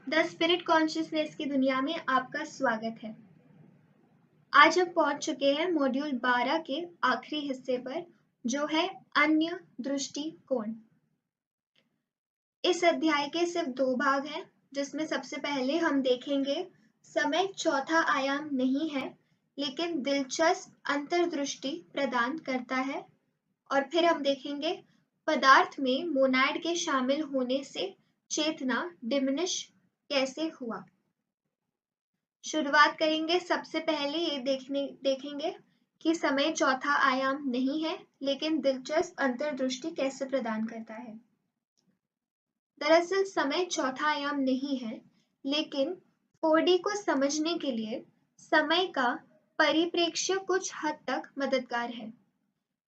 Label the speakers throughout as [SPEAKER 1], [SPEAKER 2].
[SPEAKER 1] The spirit consciousness की दुनिया में आपका स्वागत है। आज हम पहुंच चुके हैं मॉड्यूल 12 के आखिरी हिस्से पर, जो है अन्य दृष्टिकोण। इस अध्याय के सिर्फ 2 भाग हैं, जिसमें सबसे पहले हम देखेंगे समय चौथा आयाम नहीं है, लेकिन दिलचस्प अंतर्दृष्टि प्रदान करता है। और फिर हम देखेंगे पदार्थ में मोनाड के शामिल होने से चेतना डिमिनिश कैसे हुआ। शुरुआत करेंगे। सबसे पहले ये देखेंगे कि समय चौथा आयाम नहीं है, लेकिन दिलचस्प अंतर्दृष्टि कैसे प्रदान करता है। दरअसल समय चौथा आयाम नहीं है, लेकिन 4D को समझने के लिए समय का परिप्रेक्ष्य कुछ हद तक मददगार है।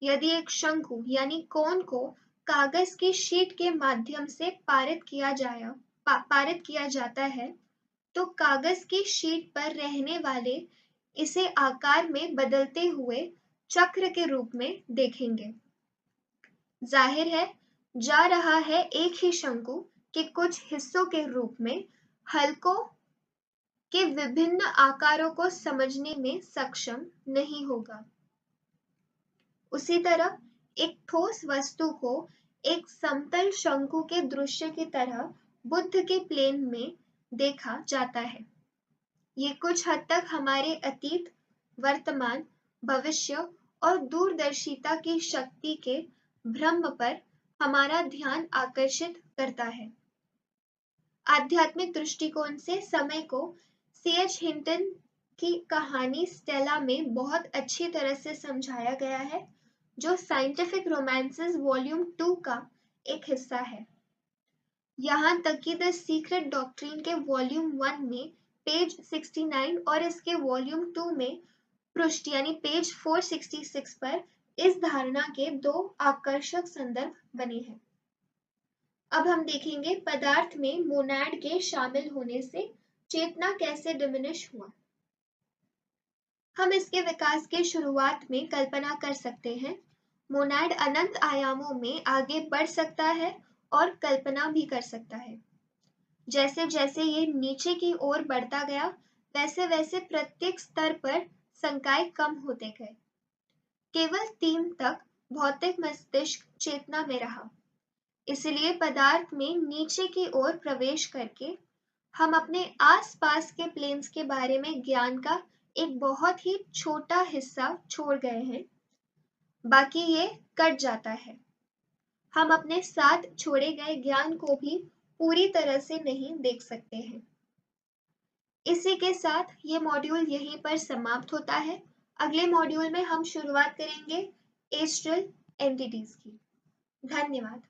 [SPEAKER 1] यदि एक शंकु यानी कोन को कागज की शीट के माध्यम से पारित किया जाता है, तो कागज की शीट पर रहने वाले इसे आकार में बदलते हुए चक्र के रूप में देखेंगे। जाहिर है, जा रहा है एक ही शंकु के कुछ हिस्सों के रूप में हलकों के विभिन्न आकारों को समझने में सक्षम नहीं होगा। उसी तरह एक ठोस वस्तु को एक समतल शंकु के दृश्य की तरह बुद्ध के प्लेन में देखा जाता है। ये कुछ हद तक हमारे अतीत, वर्तमान, भविष्य और दूरदर्शिता की शक्ति के भ्रम पर हमारा ध्यान आकर्षित करता है। आध्यात्मिक दृष्टिकोण से समय को C.H. हिंटन की कहानी स्टेला में बहुत अच्छी तरह से समझाया गया है, जो साइंटिफिक रोमांसेस वॉल्यूम 2 का एक हिस्सा है। यहाँ तक कि द सीक्रेट डॉक्ट्रिन के वॉल्यूम 1 में पेज 69 और इसके वॉल्यूम 2 में पृष्ठ यानी पेज 466 पर इस धारणा के 2 आकर्षक संदर्भ बने हैं। अब हम देखेंगे पदार्थ में मोनाड के शामिल होने से चेतना कैसे डिमिनिश हुआ। हम इसके विकास के शुरुआत में कल्पना कर सकते हैं। मोनाड अनंत आयामों में आगे बढ़ सकता है और कल्पना भी कर सकता है। जैसे जैसे ये नीचे की ओर बढ़ता गया, वैसे वैसे प्रत्येक स्तर पर संकाय कम होते गए। केवल 3 तक भौतिक मस्तिष्क चेतना में रहा। इसलिए पदार्थ में नीचे की ओर प्रवेश करके हम अपने आसपास के प्लेन्स के बारे में ज्ञान का एक बहुत ही छोटा हिस्सा छोड़ गए हैं। बाकी ये कट जाता है। हम अपने साथ छोड़े गए ज्ञान को भी पूरी तरह से नहीं देख सकते हैं। इसी के साथ ये मॉड्यूल यहीं पर समाप्त होता है। अगले मॉड्यूल में हम शुरुआत करेंगे एस्ट्रल एंटिटीज की। धन्यवाद।